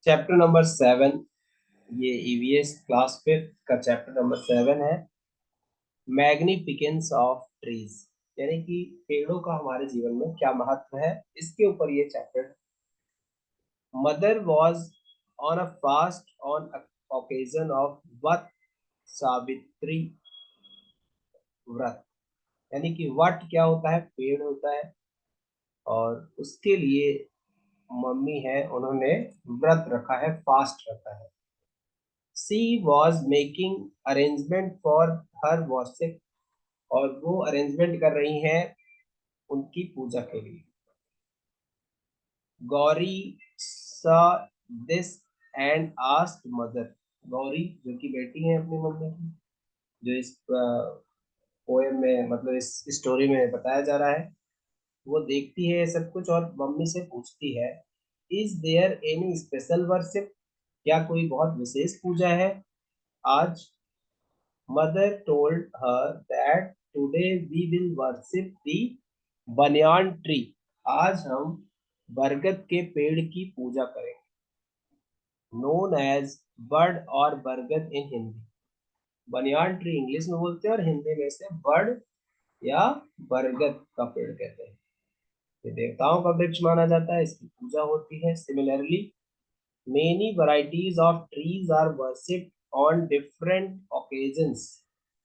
Chapter number 7, ये EVS class 5 का chapter number 7 है, मैग्निफिकेंस ऑफ ट्रीज, यानी कि पेड़ों का हमारे जीवन में क्या महत्व है, इसके ऊपर ये चैप्टर है। Mother was on a fast on occasion of Vat Savitri व्रत, यानी कि वट क्या होता है, पेड़ होता है, और उसके लिए मम्मी है, उन्होंने व्रत रखा है, फास्ट रखा है। She was making arrangement for her worship, और वो अरेंजमेंट कर रही हैं उनकी पूजा के लिए। गौरी सा this and asked mother, Gauri जो कि बेटी है अपनी मम्मी की, जो इस पोएम में मतलब इस स्टोरी में बताया जा रहा है, वो देखती है सब कुछ और मम्मी से पूछती है, is there any special worship, क्या कोई बहुत विशेष पूजा है आज। Mother told her that today we will worship the banyan tree. आज हम बरगद के पेड़ की पूजा करेंगे, known as बर्ड और बरगद इन हिंदी। बनियान ट्री इंग्लिश में बोलते हैं और हिंदी में इसे बर्ड या बरगद का पेड़ कहते हैं। ये देवताओं का वृक्ष माना जाता है, इसकी पूजा होती है। Similarly many varieties of trees are worshipped on different occasions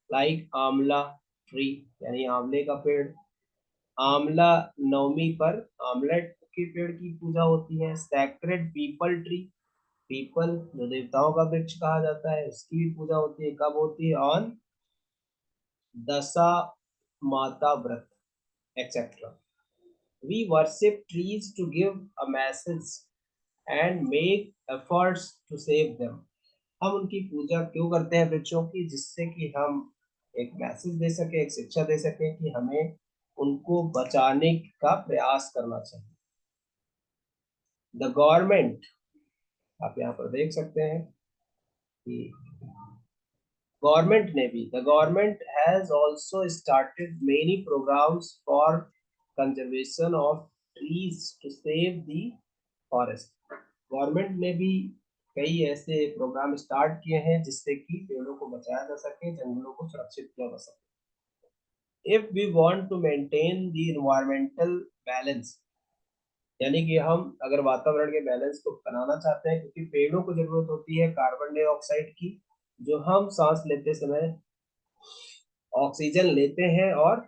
like आंवला tree, यानी आंवले का पेड़। आंवला नवमी पर आमलेट के पेड़ की पूजा होती है। सैक्रेड पीपल ट्री, पीपल जो देवताओं का वृक्ष कहा जाता है, उसकी भी पूजा होती है। कब होती है? ऑन दशा माता व्रत etcetera. We worship trees to give a message and make efforts to save them. हम उनकी पूजा क्यों करते हैं वृक्षों की? जिससे कि हम एक मैसेज दे सके, एक शिक्षा दे सके कि हमें उनको बचाने का प्रयास करना चाहिए। द गवर्नमेंट, आप यहाँ पर देख सकते हैं कि the government has also started many programs for conservation of trees to save the forest। Government ने भी कई ऐसे प्रोग्राम स्टार्ट किए हैं जिससे कि पेड़ों को बचाया जा सके, जंगलों को सुरक्षित किया जा सके। If we want to maintain the environmental balance, यानी कि हम अगर वातावरण के बैलेंस को बनाना चाहते हैं, क्योंकि पेड़ों को जरूरत होती है कार्बन डाइऑक्साइड की, जो हम सांस लेते समय ऑक्सीजन लेते हैं और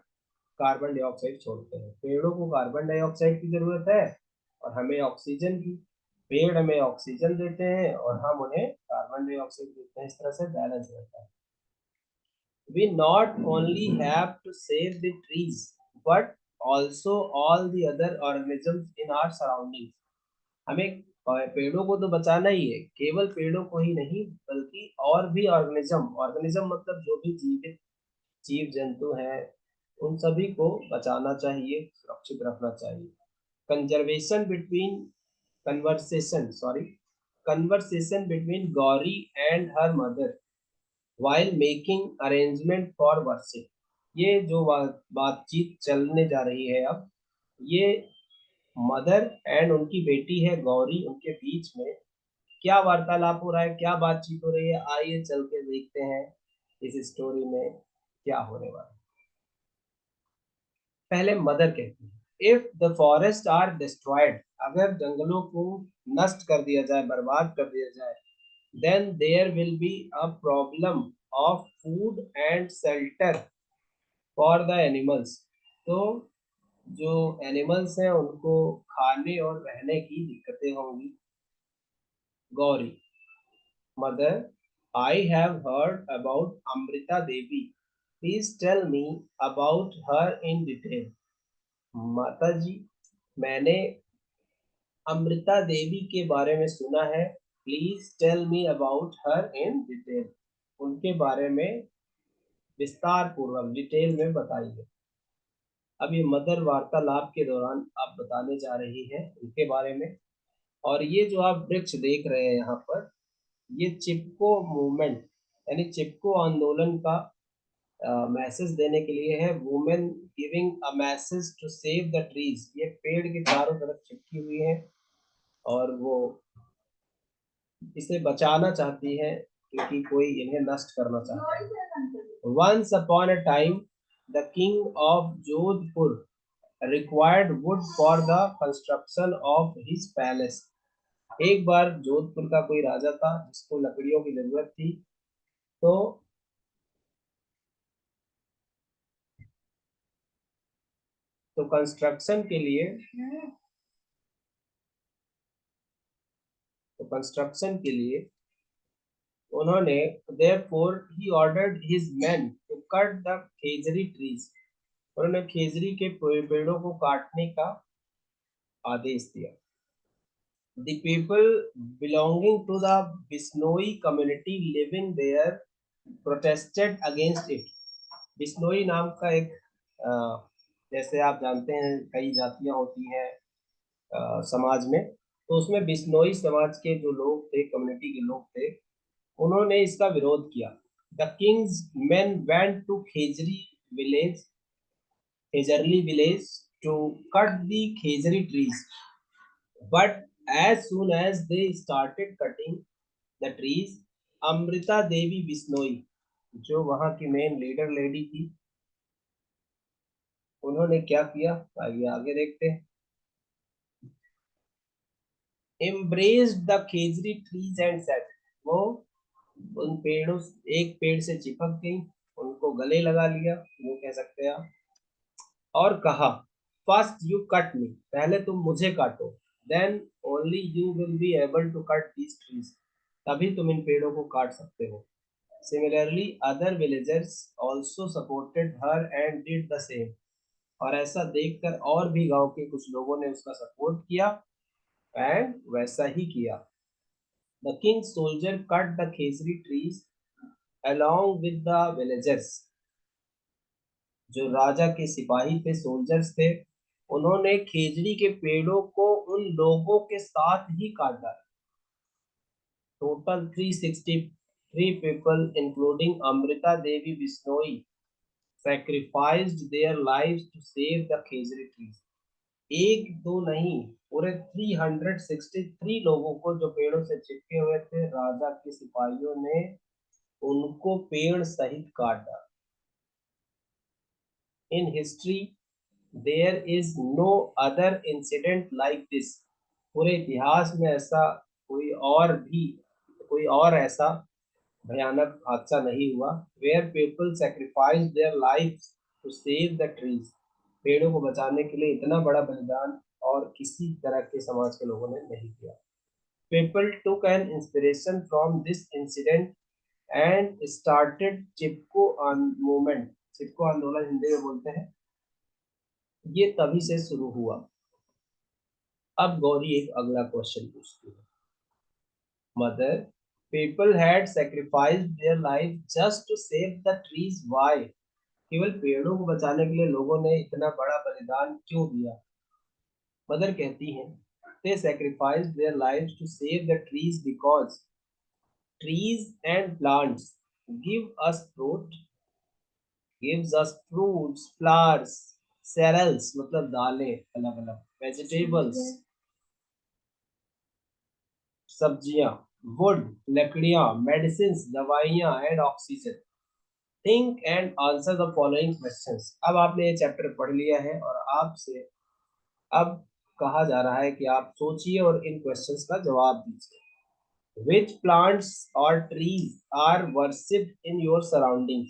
कार्बन डाइऑक्साइड छोड़ते हैं। पेड़ों को कार्बन डाइऑक्साइड की जरूरत है और हमें ऑक्सीजन की। पेड़ हमें ऑक्सीजन देते हैं और हम उन्हें कार्बन डाइऑक्साइड देते हैं। इस तरह से बैलेंस रहता है। We not only have to save the trees, but also all the other organisms in our surroundings। हमें पेड़ों को तो बचाना ही है, केवल पेड़ों को ही नहीं बल्कि और भी ऑर्गेनिज्म, ऑर्गेनिज्म मतलब जो भी जीवित जीव जंतु हैं, उन सभी को बचाना चाहिए, सुरक्षित रखना चाहिए। Conservation between conversation between Gauri and her mother while making arrangement for worship। ये जो बातचीत चलने जा रही है अब, ये मदर एंड उनकी बेटी है गौरी, उनके बीच में क्या वार्तालाप हो रहा है, क्या बातचीत हो रही है, आइए चल के देखते हैं इस स्टोरी में क्या होने वाला है। पहले मदर कहती है, if the forest are destroyed, अगर जंगलों को नष्ट कर दिया जाए, बर्बाद कर दिया जाए, then there will be a problem of food and shelter for the animals। तो जो एनिमल्स हैं उनको खाने और रहने की दिक्कतें होंगी। Gauri, mother, I have heard about Amrita Devi, please tell me about her in detail. माता जी, मैंने अमृता देवी के बारे में सुना है, please tell me about her in detail, उनके बारे में विस्तार पूर्वक डिटेल में बताइए। अब ये मदर वार्तालाप के दौरान आप बताने जा रही है उनके बारे में। और ये जो आप वृक्ष देख रहे हैं यहाँ पर, ये चिपको मूवमेंट यानी चिपको आंदोलन का मैसेज देने के लिए है। Women giving a message to save the trees, ये पेड़ के चारों तरफ चिपकी हुई है और वो इसे बचाना चाहती है क्योंकि कोई इन्हें नष्ट करना चाहता है। Once upon a time the king of Jodhpur required wood for the construction of his palace. एक बार जोधपुर का कोई राजा था जिसको लकड़ियों की जरूरत थी, तो कंस्ट्रक्शन के लिए, उन्होंने therefore he ordered his men to cut the Khejri trees। उन्होंने खेजरी के पेड़ों को काटने का आदेश दिया। The people belonging to the Bisnoi community living there protested against it। Bishnoi नाम का एक जैसे आप जानते हैं कई जातियां होती हैं समाज में, तो उसमें बिश्नोई समाज के जो लोग थे, कम्युनिटी के लोग थे, उन्होंने इसका विरोध किया। The king's men went to Khejarli village to cut the khejri trees, but as soon as they started cutting the trees, Amrita Devi Bishnoi, जो वहां की मेन लीडर लेडी थी, उन्होंने क्या किया, आइए आगे देखते हैं। embraced the Khejri trees and said, वो उन पेड़ों, एक पेड़ से चिपक गई, उनको गले लगा लिया, वो कह सकते हैं आप, और कहा, फर्स्ट यू कट मी, पहले तुम मुझे काटो, then only you will be able to cut these trees, तभी तुम इन पेड़ों को काट सकते हो। Similarly other villagers also supported her and did the same. और ऐसा देखकर और भी गांव के कुछ लोगों ने उसका सपोर्ट किया एंड वैसा ही किया। The king soldier cut the Khesari trees along with the villagers। जो राजा के सिपाही थे, सोल्जर्स थे, उन्होंने खेजड़ी के पेड़ों को उन लोगों के साथ ही काट डाला। Total 363 people including Amrita Devi Bishnoi sacrificed their lives to save the Khejri trees। एक दो नहीं, पूरे 363 लोगों को, जो पेड़ों से चिपके हुए थे, राजा के सिपाहियों ने उनको पेड़ सहित काट डाला। In history there is no other incident like this. पूरे इतिहास में ऐसा कोई और ऐसा भयानक हादसा नहीं हुआ। Where people sacrifice their life to save the trees. पेड़ों को बचाने के लिए इतना बड़ा बलिदान और किसी तरह के समाज के लोगों ने नहीं किया। People took an inspiration from this incident and started Chipko movement. Chipko आंदोलन हिंदी में बोलते हैं, ये तभी से शुरू हुआ। अब गौरी एक अगला क्वेश्चन पूछती है, mother, people had sacrificed their life just to save the trees, why? केवल पेड़ों को बचाने के लिए लोगों ने इतना बड़ा बलिदान क्यों दिया? मदर कहती हैं, they sacrificed their lives to save the trees because trees and plants give us gives us fruits, flowers, cereals मतलब दालें अलग अलग, vegetables सब्जियां, वुड लकड़ियां, मेडिसिन दवाइयां, and oxygen. Think and answer the following questions. अब आपने ये चैप्टर पढ़ लिया है और आपसे अब कहा जा रहा है कि आप सोचिए और इन क्वेश्चंस का जवाब दीजिए। विच प्लांट्स और trees are worshipped in your surrounding.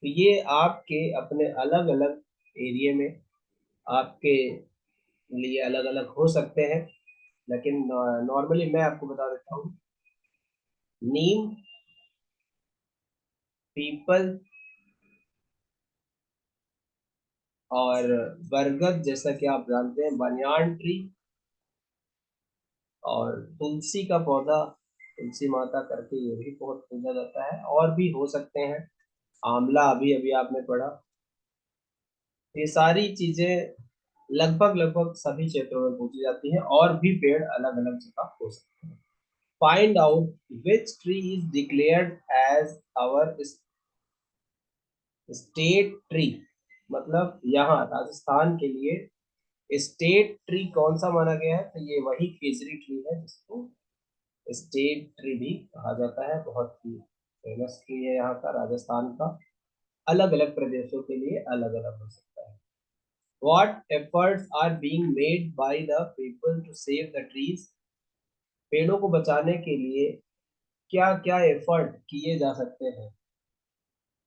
तो ये आपके अपने अलग अलग एरिया में आपके लिए अलग अलग हो सकते हैं, लेकिन नॉर्मली मैं आपको बता देता हूँ। नीम, पीपल और बरगद, जैसा कि आप जानते हैं, बनियान ट्री, और तुलसी का पौधा, तुलसी माता करके ये भी बहुत पूजा जाता है, और भी हो सकते हैं। आंवला अभी अभी आपने पढ़ा। ये सारी चीजें लगभग लगभग सभी क्षेत्रों में पूजी जाती हैं, और भी पेड़ अलग अलग जगह हो सकते हैं। Find out which tree is declared as our state tree. मतलब यहाँ राजस्थान के लिए स्टेट ट्री कौन सा माना गया है, तो ये वही खेजरी ट्री है जिसको स्टेट ट्री भी कहा जाता है, बहुत ही फेमस ट्री है यहाँ का, राजस्थान का। अलग अलग प्रदेशों के लिए अलग अलग हो सकता है। What efforts are being made by the people to save the trees? पेड़ों को बचाने के लिए क्या क्या एफर्ट किए जा सकते हैं?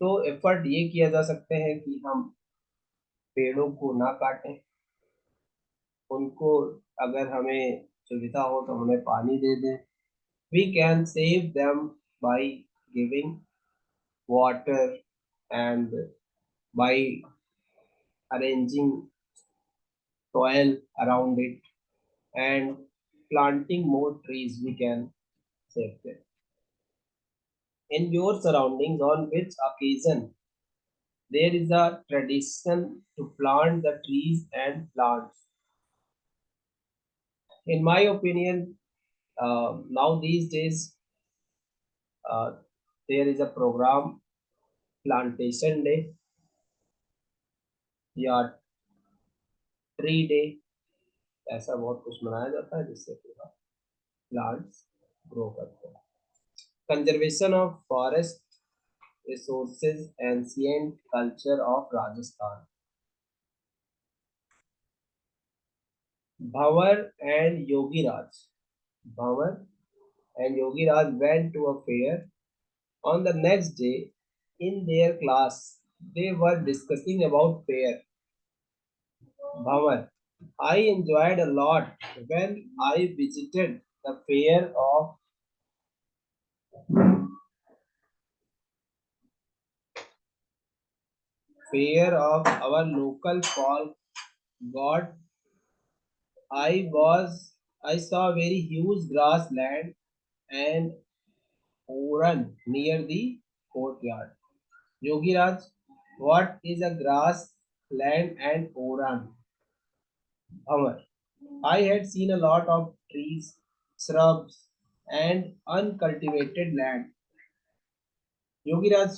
तो एफर्ट ये किया जा सकते हैं कि हम पेड़ों को ना काटें, उनको अगर हमें सुविधा हो तो हमें पानी दे दें। We can save them by giving water and by arranging soil around it and planting more trees. We can save them. In your surroundings, on which occasion there is a tradition to plant the trees and plants? In my opinion, now these days uh, there is a program, plantation day या tree day, ऐसा बहुत कुछ मनाया जाता है जिससे पूरा plants grow करते हैं। Conservation of forest resources, ancient culture of Rajasthan. Bhanwar and Yogiraj, Bhanwar and Yogiraj went to a fair. On the next day, in their class, they were discussing about fair. Bhavar, I enjoyed a lot when I visited the fair of our local folk god. I saw a very huge grassland and oran near the courtyard. Yogiraj, what is a grass land and oran? Bhavar, I had seen a lot of trees, shrubs, and uncultivated land. Yogiraj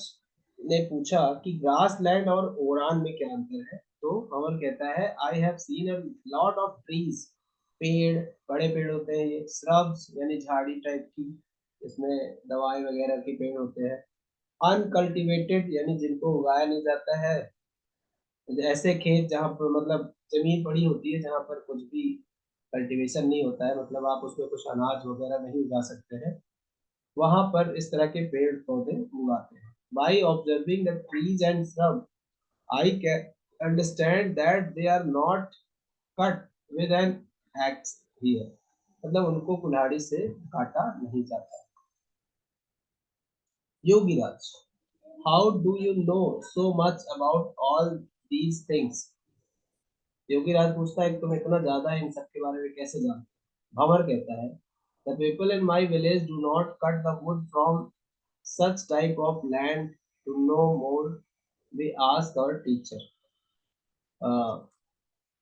ने पूछा कि grass land और Ouran में क्या अंतर है? तो कंवर कहता है, I have seen a lot of trees, पेड़, बड़े पेड़ होते हैं ये, श्रब्स यानी झाड़ी टाइप की, इसमें दवाई वगैरह के पेड़ होते हैं, अनकल्टिवेटेड यानी जिनको उगाया नहीं जाता है, ऐसे खेत जहाँ पर मतलब जमीन पड़ी होती है जहाँ पर कुछ भी कल्टीवेशन नहीं होता है, मतलब आप उसमें कुछ अनाज वगैरह नहीं उगा सकते हैं, वहां पर इस तरह के पेड़ पौधे उगाते हैं। By observing the trees and shrub I can understand that they are not cut with an axe here, मतलब उनको कुल्हाड़ी से काटा नहीं जाता। Yogiraj, how do you know so much about all these things? Yogiraj पूछता है तुम इतना ज्यादा इन सब के बारे में कैसे जानते हो? भंवर कहता है, the people in my village do not cut the wood from such type of land. To know more, we ask our teacher.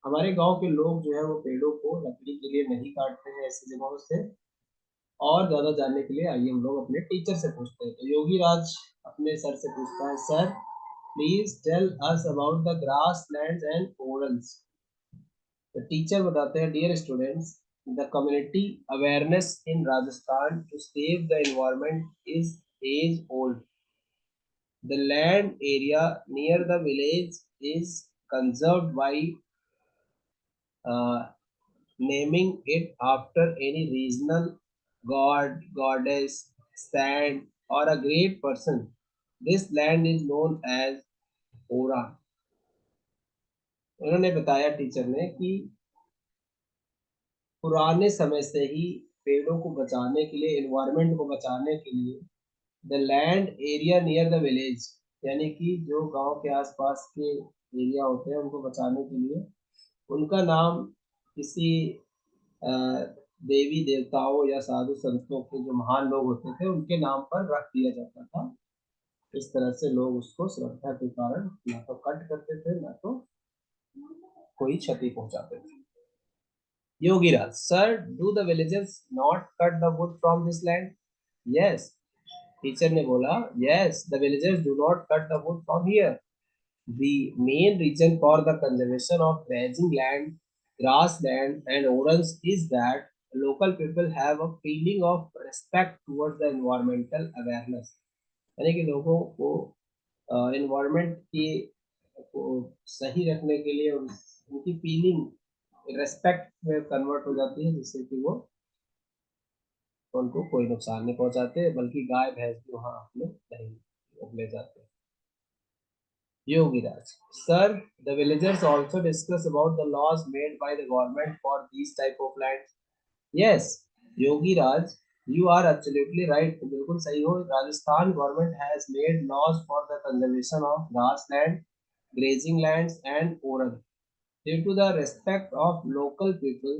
हमारे गांव के लोग जो है वो पेड़ों को लकड़ी के लिए नहीं काटते हैं ऐसी जगहों से, और ज्यादा जानने के लिए आइए हम लोग अपने टीचर से पूछते हैं। तो योगी राज अपने सर से पूछता है, sir please tell us about the grass land and orals. तो टीचर बताते हैं, dear students, the community awareness in Rajasthan to save the environment is as old. The land area near the village is conserved by uh, naming it after any regional god, goddess, saint, or a great person. This land is known as Ora. उन्होंने बताया teacher ने कि पुराने समय से ही पेड़ों को बचाने के लिए, एनवायरनमेंट को बचाने के लिए, the land area near the village, यानी कि जो गांव के आसपास के एरिया होते हैं उनको बचाने के लिए उनका नाम किसी देवी देवताओं या साधु संतों के जो महान लोग होते थे उनके नाम पर रख दिया जाता था। इस तरह से लोग उसको श्रद्धा के कारण ना तो कट करते थे ना तो कोई क्षति पहुंचाते थे। Yogiraj, sir do the villagers not cut the wood from this land? Yes, teacher ने बोला, yes the villagers do not cut the wood from here. The main reason for the conservation of grazing land, grassland, and orans is that local people have a feeling of respect towards the environmental awareness, यानी कि लोगों को environment की को सही रखने के लिए उनकी फीलिंग रेस्पेक्ट में कन्वर्ट हो जाती है, जिससे कि वो उनको कोई नुकसान नहीं पहुंचाते, बल्कि गाय भैंस भी वहाँ अपने नहीं ले जाते हैं। Yogiraj. Sir, the villagers also discuss about the laws made by the government for these type of lands. Yes, Yogi Raj, you are absolutely right. बिल्कुल सही हो. Rajasthan government has made laws for the conservation of grassland, grazing lands, and oral. Due to the respect of local people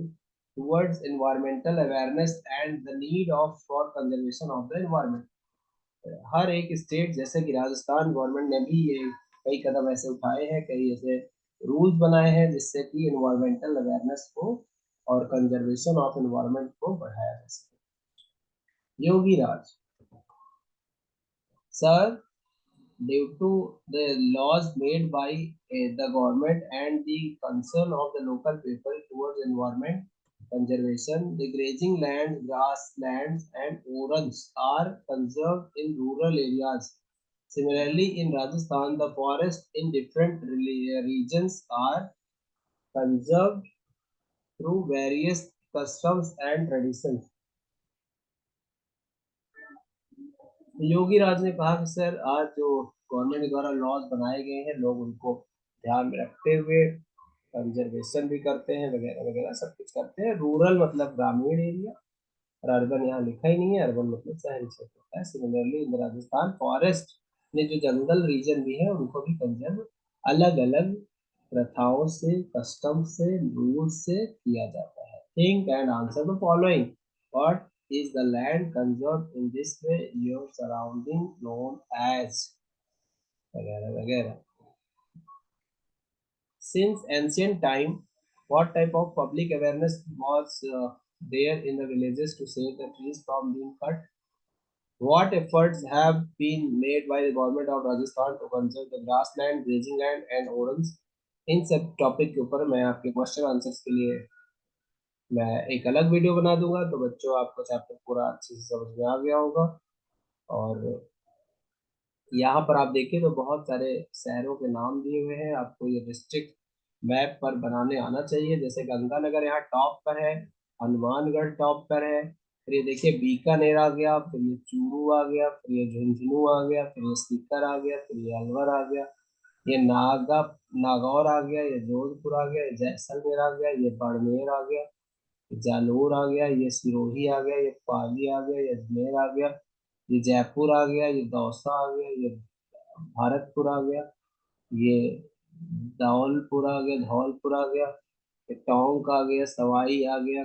towards environmental awareness and the need of for conservation of the environment. हर एक state जैसे कि Rajasthan government ने भी ये कई कदम ऐसे उठाए हैं, कई ऐसे रूल्स बनाए हैं जिससे कि इन्वायरमेंटल अवेयरनेस को और कंजर्वेशन ऑफ इन्वायरमेंट को बढ़ाया जा सके। योगी राज sir, due to the laws made by the government and the concern of the local people towards environment conservation, the grazing land, grasslands, and orans are conserved in rural areas. Similarly, in Rajasthan, the forests in different regions are conserved through various customs and traditions. योगी राज ने कहा कि sir, आज जो government द्वारा laws बनाए गए हैं, लोग उनको ध्यान में रखते हुए कंजर्वेशन भी करते हैं, वगैरह वगैरह सब कुछ करते हैं। रूरल मतलब ग्रामीण एरिया, और अर्बन यहाँ लिखा ही नहीं है, अर्बन मतलब शहरी क्षेत्र होता है। सिमिलरली इन राजस्थान फॉरेस्ट ने जो जंगल रीजन भी है उनको भी कंजर्व अलग अलग प्रथाओं से, कस्टम से, रूल से किया जाता है। Think and answer the following. What is the land conserved in this way? Your surrounding known as वगैरह वगैरह। Since ancient time, what type of public awareness was there in the villages to save the trees from being cut? What efforts have been made by the government of Rajasthan to conserve the grassland, grazing land and orans? इन सब topic के ऊपर मैं आपके question answers के लिए मैं एक अलग वीडियो बना दूंगा, तो बच्चों आपको चैप्टर पूरा अच्छे से समझ में आ गया होगा। और यहाँ पर आप देखिए तो बहुत सारे शहरों के नाम दिए हुए हैं, आपको ये डिस्ट्रिक्ट मैप पर बनाने आना चाहिए। जैसे गंगानगर यहाँ टॉप पर है, हनुमानगढ़ टॉप पर है, फिर ये देखिए बीकानेर आ गया, फिर ये चूरू आ गया, फिर ये झुंझुनू आ गया, फिर ये सीकर आ गया, फिर ये अलवर आ गया, ये नागौर आ गया, ये जोधपुर आ गया, ये जैसलमेर आ गया, ये बाड़मेर आ गया, जालोर आ गया, ये सिरोही आ गया, ये पाली आ गया, ये अजमेर आ गया, ये जयपुर आ गया, ये दौसा आ गया, ये भरतपुर आ गया, ये धौलपुर आ गया, ये टोंक आ गया, सवाई आ गया,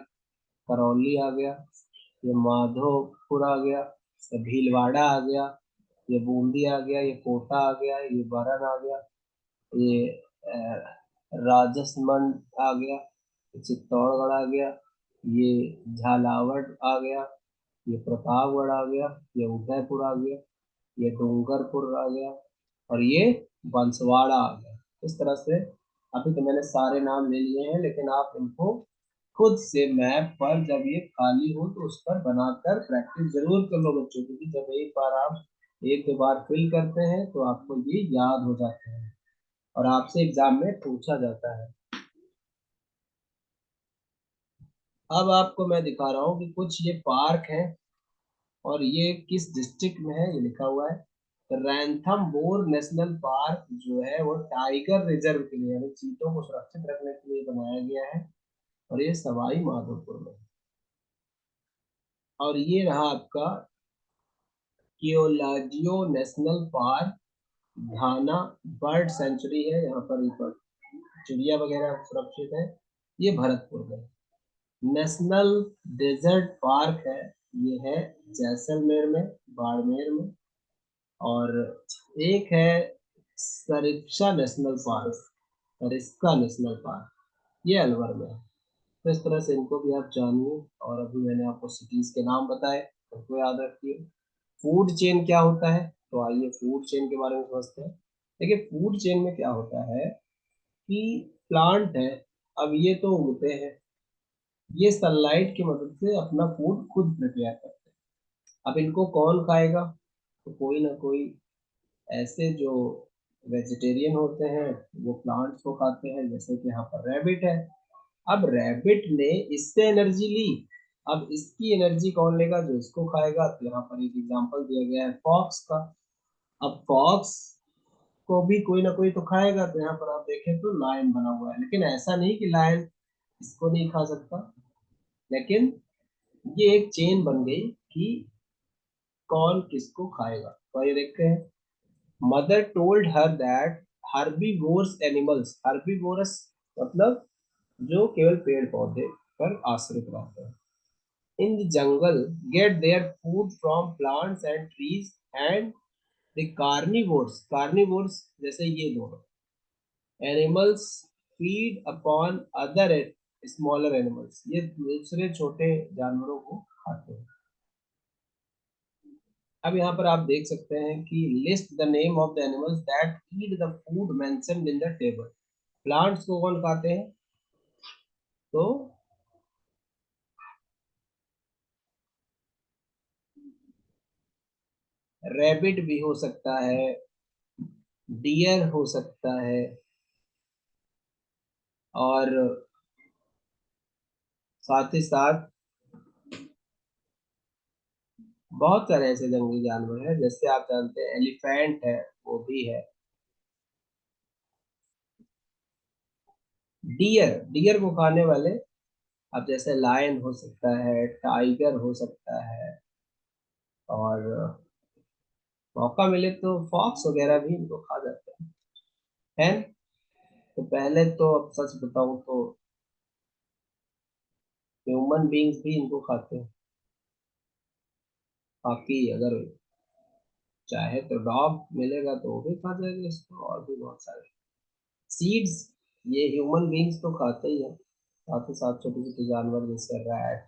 करौली आ गया, ये माधोपुर आ गया, ये भीलवाड़ा आ गया, ये बूंदी आ गया, ये कोटा आ गया, ये बरन आ गया, ये राजसमंद आ गया, ये चित्तौड़गढ़ आ गया, ये झालावाड़ आ गया, ये प्रतापगढ़ आ गया, ये उदयपुर आ गया, ये डूंगरपुर आ गया, और ये बांसवाड़ा आ गया। इस तरह से अभी तो मैंने सारे नाम ले लिए हैं, लेकिन आप इनको खुद से मैप पर जब ये खाली हो तो उस पर बनाकर प्रैक्टिस जरूर कर लो बच्चों, क्योंकि जब एक बार आप एक दो बार फिल करते हैं तो आपको ये याद हो जाते हैं और आपसे एग्जाम में पूछा जाता है। अब आपको मैं दिखा रहा हूँ कि कुछ ये पार्क है और ये किस डिस्ट्रिक्ट में है, ये लिखा हुआ है। रैंथमबोर नेशनल पार्क जो है वो टाइगर रिजर्व के लिए, यानी चीतों को सुरक्षित रखने के लिए बनाया गया है, और ये सवाई माधोपुर में है। और ये रहा आपका कियोलाजियो नेशनल पार्क, घाना बर्ड सेंचुरी है, यहाँ पर चिड़िया वगैरह सुरक्षित है, ये भरतपुर में। नेशनल डेजर्ट पार्क है, ये है जैसलमेर में, बाड़मेर में। और एक है Sariska national park, Sariska national park, ये अलवर में है। तो इस तरह से इनको भी आप जानिए, और अभी मैंने आपको सिटीज के नाम बताए, उनको याद रखिए। फूड चेन क्या होता है, तो आइए फूड चेन के बारे में समझते हैं। देखिए फूड चेन में क्या होता है कि प्लांट है, अब ये तो उगते हैं, ये सनलाइट की मदद से अपना फूड खुद प्रिपेयर करते हैं। अब इनको कौन खाएगा? तो कोई ना कोई ऐसे जो वेजिटेरियन होते हैं वो प्लांट्स को खाते हैं, जैसे कि यहाँ पर रैबिट है। अब रैबिट ने इससे एनर्जी ली, अब इसकी एनर्जी कौन लेगा? जो इसको खाएगा। तो यहाँ पर एक एग्जांपल दिया गया है फॉक्स का। अब फॉक्स को भी कोई ना कोई तो खाएगा, तो यहाँ पर आप देखें तो लायन बना हुआ है, लेकिन ऐसा नहीं कि लायन इसको नहीं खा सकता, लेकिन ये एक चेन बन गई कि कौन किसको खाएगा। तो ये देखते हैं, mother told her that herbivorous animals, herbivorous मतलब जो केवल पेड़ पौधे पर आश्रित रहते हैं, in the jungle get their food from plants and trees, and the carnivores, carnivores जैसे ये दोनों animals feed upon other smaller animals, ये दूसरे छोटे जानवरों को खाते हैं। अब यहाँ पर आप देख सकते हैं कि list the name of the animals that eat the food mentioned in the table. Plants को कौन खाते हैं? तो रैबिट भी हो सकता है, डियर हो सकता है, और साथ ही साथ बहुत सारे ऐसे जंगली जानवर हैं, जैसे आप जानते हैं एलिफेंट है, वो भी है। डियर, डियर को खाने वाले अब जैसे लायन हो सकता है, टाइगर हो सकता है, और मौका मिले तो फॉक्स वगैरह भी इनको खा जाते हैं। तो पहले तो अब सच बताऊं तो ह्यूमन बींग्स भी इनको खाते हैं। बाकी अगर चाहे तो डॉग मिलेगा तो वो भी खा जाएगा इसको, और भी बहुत सारे सीड्स, ये ह्यूमन बींग्स तो खाते ही हैं, साथ ही साथ छोटे छोटे जानवर जैसे रैट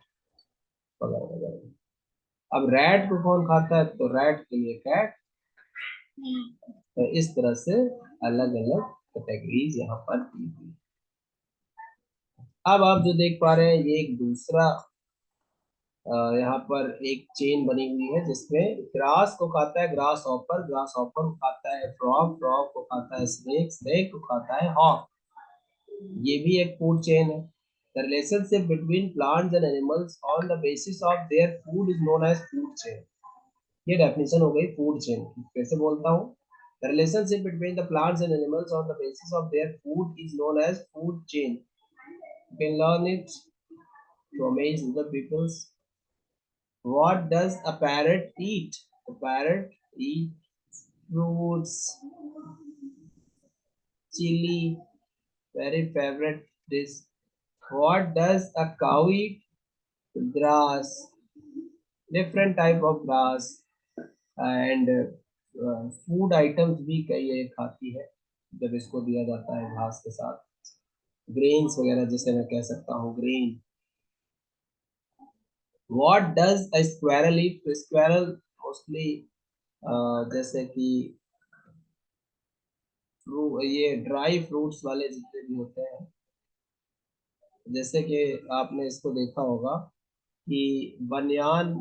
वगैरह वगैरह। अब रैट को कौन खाता है? तो रैट के लिए कैट। तो इस तरह से अलग अलग कैटेगरीज यहाँ पर दी हुई। अब आप जो देख पा रहे हैं, ये एक दूसरा यहाँ पर एक चेन बनी हुई है, जिसमें ग्रास को खाता है ग्रास हॉपर, ग्रास हॉपर को खाता है फ्रॉग, फ्रॉग को खाता है स्नेक, स्नेक को खाता है हॉक। ये भी एक फूड चेन है। The relationship between plants and animals on the basis of their food is known as food chain. ये डेफिनेशन हो गई फूड चेन की। कैसे बोलता हूँ? The relationship between the plants and animals on the basis of their food is known as food chain. You can learn it to amaze other peoples. What does a parrot eat? A parrot eats fruits, chili, very favorite dish. What does a cow eat? Grass, different type of grass, and food items भी कई ये खाती है जब इसको दिया जाता है घास के साथ। ग्रेन्स वगैरह जिसे मैं कह सकता हूँ grain. What does a squirrel eat? तो स्क्वायरल मोस्टली जैसे कि ये ड्राई फ्रूट्स वाले जितने भी होते हैं, जैसे कि आपने इसको देखा होगा कि बनियान,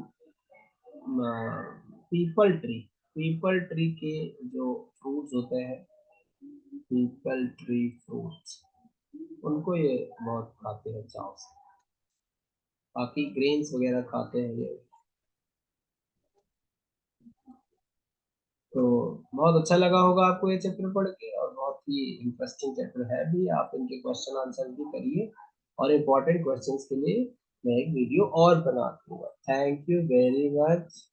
पीपल ट्री, पीपल ट्री के जो फ्रूट्स होते हैं, पीपल ट्री फ्रूट्स, उनको ये बहुत खाते हैं चाव से। बाकी ग्रेन्स वगैरह खाते हैं ये। तो बहुत अच्छा लगा होगा आपको ये चैप्टर पढ़ के, और बहुत ही इंटरेस्टिंग चैप्टर है भी। आप इनके क्वेश्चन आंसर भी करिए, और इम्पोर्टेंट क्वेश्चंस के लिए मैं एक वीडियो और बना दूंगा। Thank you very much.